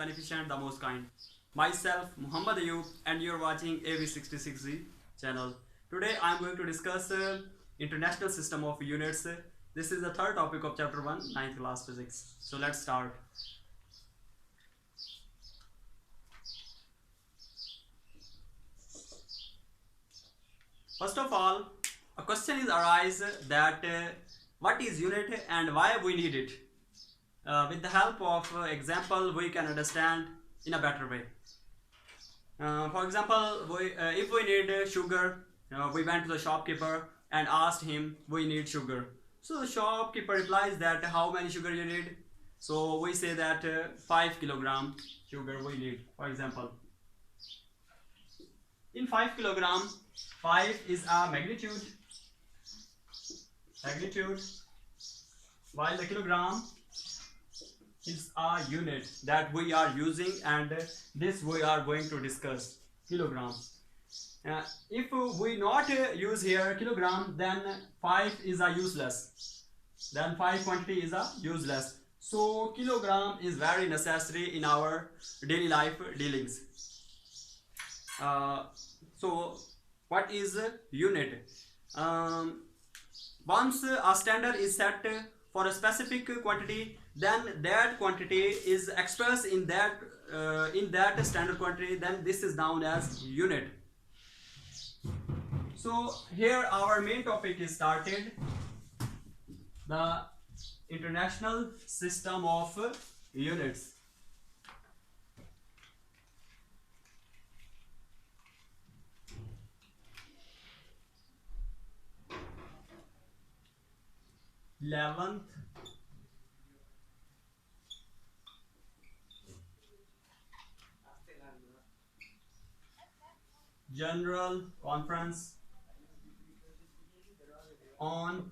beneficent, the most kind. Myself, Muhammad Ayoub, and you're watching AV66Z channel. Today I'm going to discuss international system of units. This is the third topic of chapter 1, ninth class physics. So let's start. First of all, a question is arise that what is unit and why we need it. With the help of example, we can understand in a better way. For example, if we need sugar, we went to the shopkeeper and asked him we need sugar. So the shopkeeper replies that how many sugar you need. So we say that 5 kilogram sugar we need, for example. In 5 kilogram, 5 is a magnitude, while the kilogram is a unit that we are using, and this we are going to discuss, kilogram. If we not use here kilogram, then 5 is a useless, then 5 quantity is a useless. So kilogram is very necessary in our daily life dealings. So what is unit? Once a standard is set for a specific quantity, then that quantity is expressed in that standard quantity, then this is known as unit. So here our main topic is started, the international system of units. Eleventh General Conference on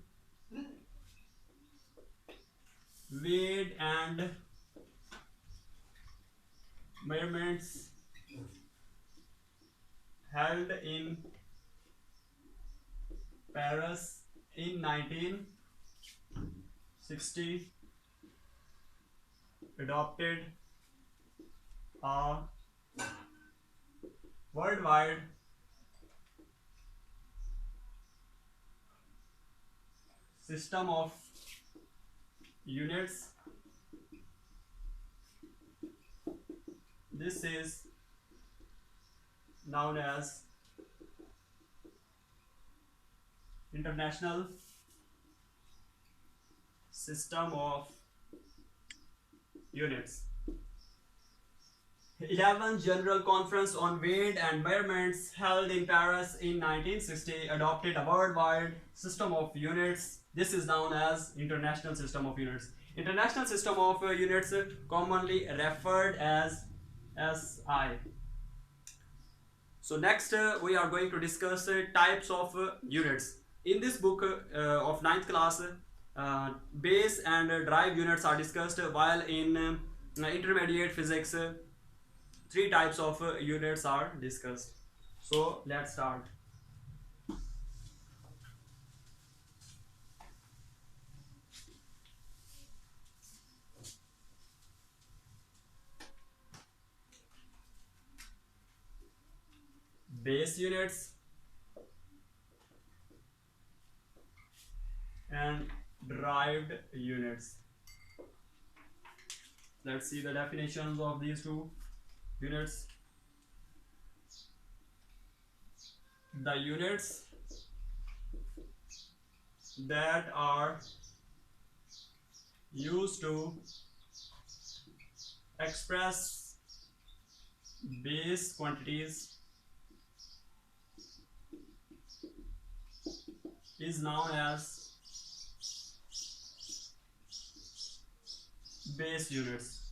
weight and measurements held in Paris in 1960 adopted a worldwide system of units. This is known as international system of units. 11th General Conference on Weight and Measurements held in Paris in 1960 adopted a worldwide system of units. This is known as International System of Units. International System of Units, commonly referred as SI. So next we are going to discuss types of units. In this book of 9th class, base and derived units are discussed, while in intermediate physics, 3 types of units are discussed. So let's start. Base units and derived units. Let's see the definitions of these two units. The units that are used to express base quantities is known as base units,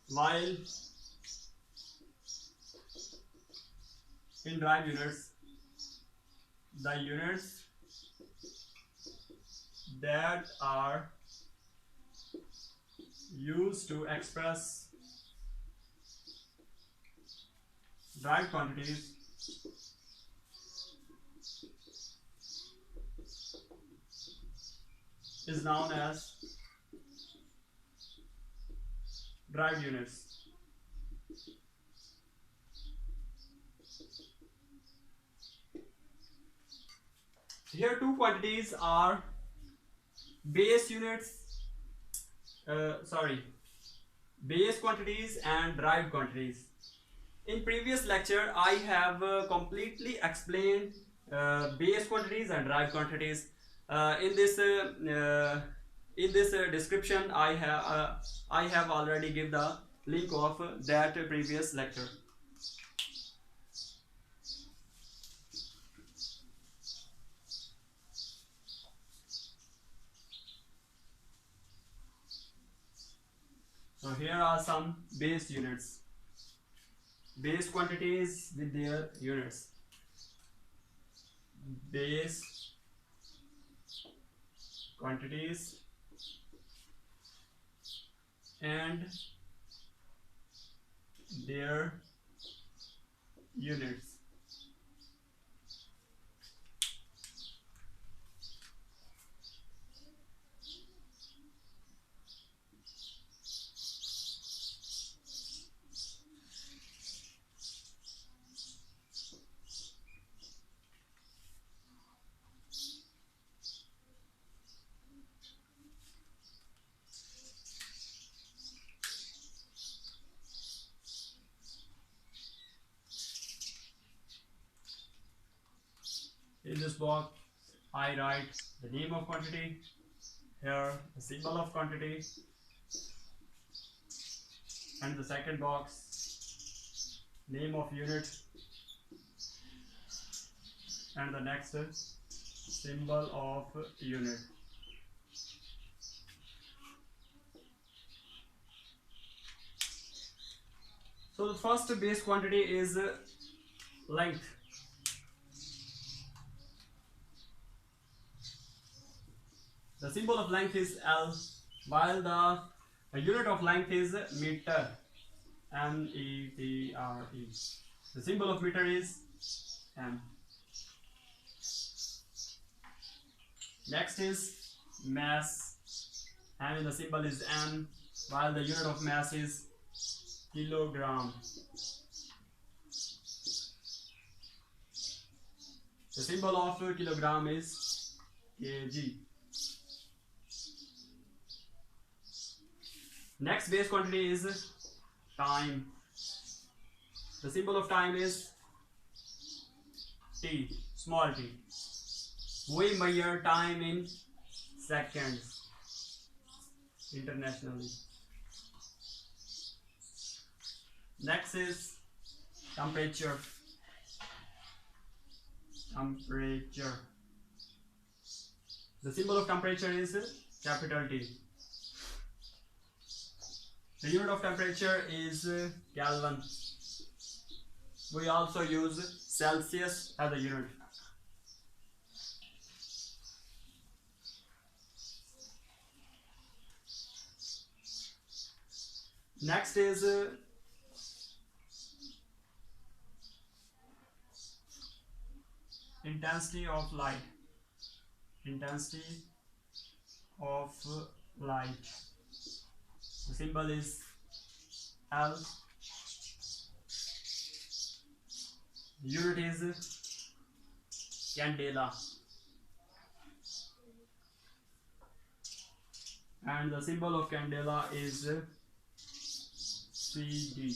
while in derived units, the units that are used to express derived quantities is known as derived units. Here two quantities are base units, base quantities and derived quantities. In previous lecture, I have completely explained base quantities and derived quantities. In this description, I have already give the link of that previous lecture. So here are some base units, base quantities with their units. Base quantities and their units. In this box, I write the name of quantity, here the symbol of quantity, and the second box, name of unit, and the next symbol of unit. So the first base quantity is length. The symbol of length is L, while the unit of length is meter, M-E-T-R-E. The symbol of meter is M. Next is mass, and the symbol is M, while the unit of mass is kilogram. The symbol of kilogram is kg. Next base quantity is time. The symbol of time is T, small t. We measure time in seconds internationally. Next is temperature. Temperature. The symbol of temperature is capital T. The unit of temperature is Kelvin. We also use Celsius as a unit. Next is intensity of light. Intensity of light. The symbol is L. The unit is candela. And the symbol of candela is CD.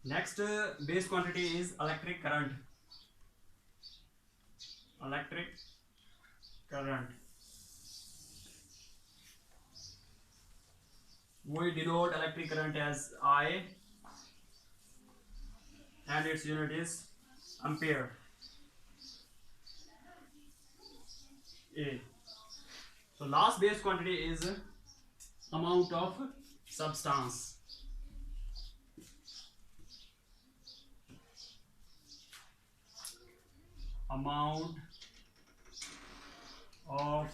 Next base quantity is electric current. Electric current. We denote electric current as I, and its unit is ampere. A. So last base quantity is amount of substance. Amount of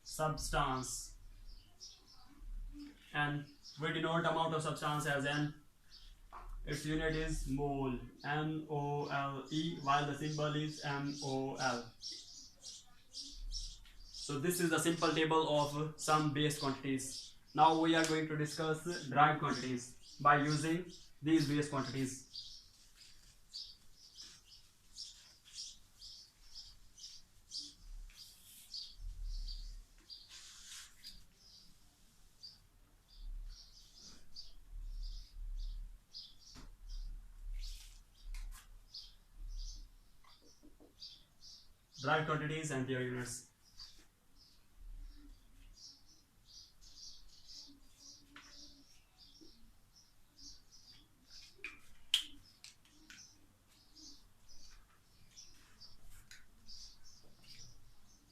substance, and we denote amount of substance as N. Its unit is mole, M-O-L-E, while the symbol is M-O-L. So this is the simple table of some base quantities. Now we are going to discuss derived quantities by using these base quantities. Derived quantities and their units.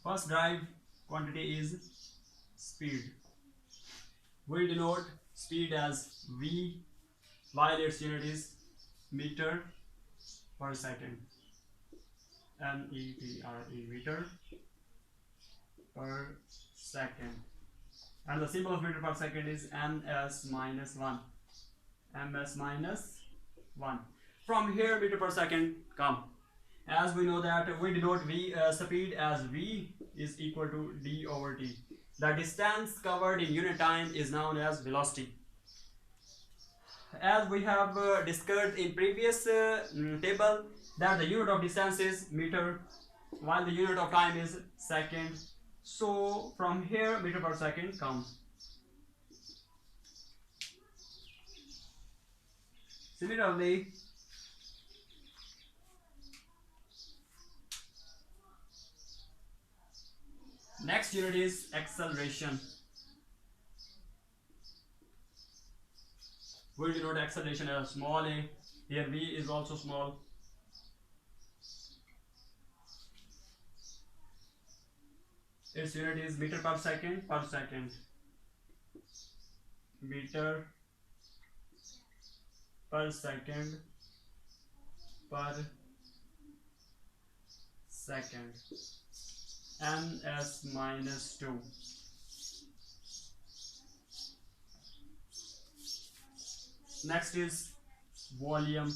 First derived quantity is speed. We denote speed as V, while its unit is meter per second. M-E-T-R-E, meter per second. And the symbol of meter per second is ms minus 1. ms minus 1. From here meter per second come. As we know that we denote v speed as v is equal to d over t. The distance covered in unit time is known as velocity. As we have discussed in previous table, that the unit of distance is meter while the unit of time is second. So from here meter per second comes. Similarly, next unit is acceleration. We denote acceleration as small a. Here v is also small. Its unit is meter per second per second. Meter per second per second. ms minus 2. Next is volume.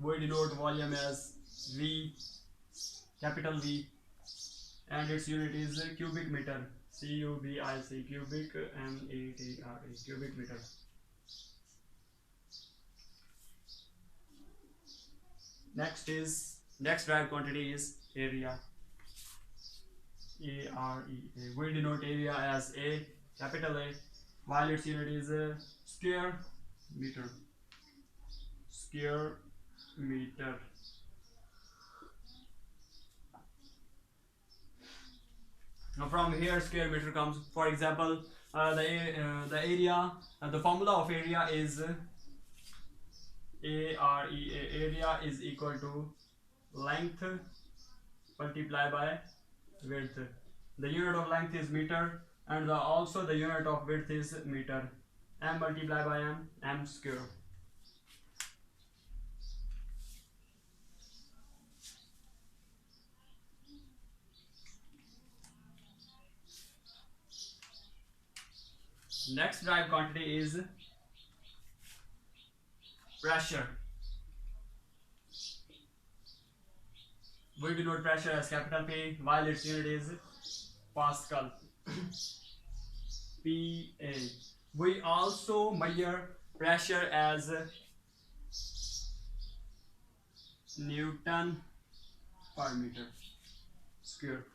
We denote volume as V, capital V, and its unit is cubic meter. C-U-B-I-C, cubic, M-E-T-R-E, cubic meter. Next derived quantity is area. A-R-E-A. We denote area as A, capital A, while its unit is square meter. Square meter. Now from here square meter comes. For example, the area, the formula of area is AREA. Area is equal to length multiplied by width. The unit of length is meter, and also the unit of width is meter. M multiplied by m square. Next derived quantity is pressure. We denote pressure as capital P, while its unit is Pascal. PA. We also measure pressure as Newton per meter square.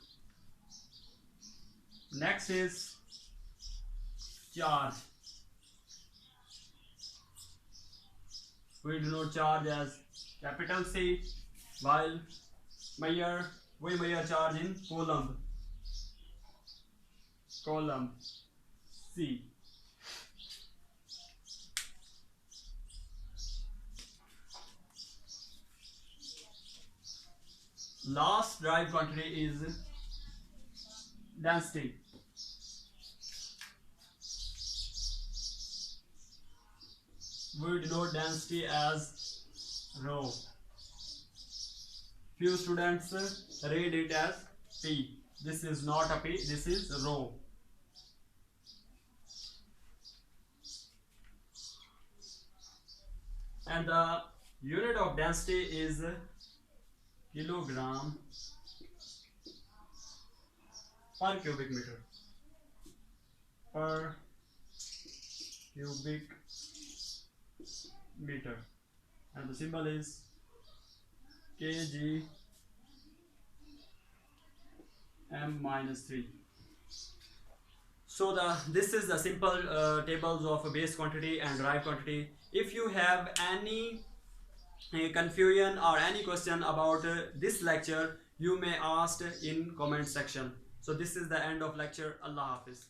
Next is charge. We denote charge as capital C, while we measure charge in coulomb. Coulomb C. Last derived quantity is density. We denote density as rho. Few students read it as P. This is not a P, this is rho. and the unit of density is kilogram per cubic meter. Per cubic meter, and the symbol is kg m-3. So this is the simple tables of base quantity and derived quantity. If you have any confusion or any question about this lecture, you may ask in comment section. So this is the end of lecture. Allah Hafiz.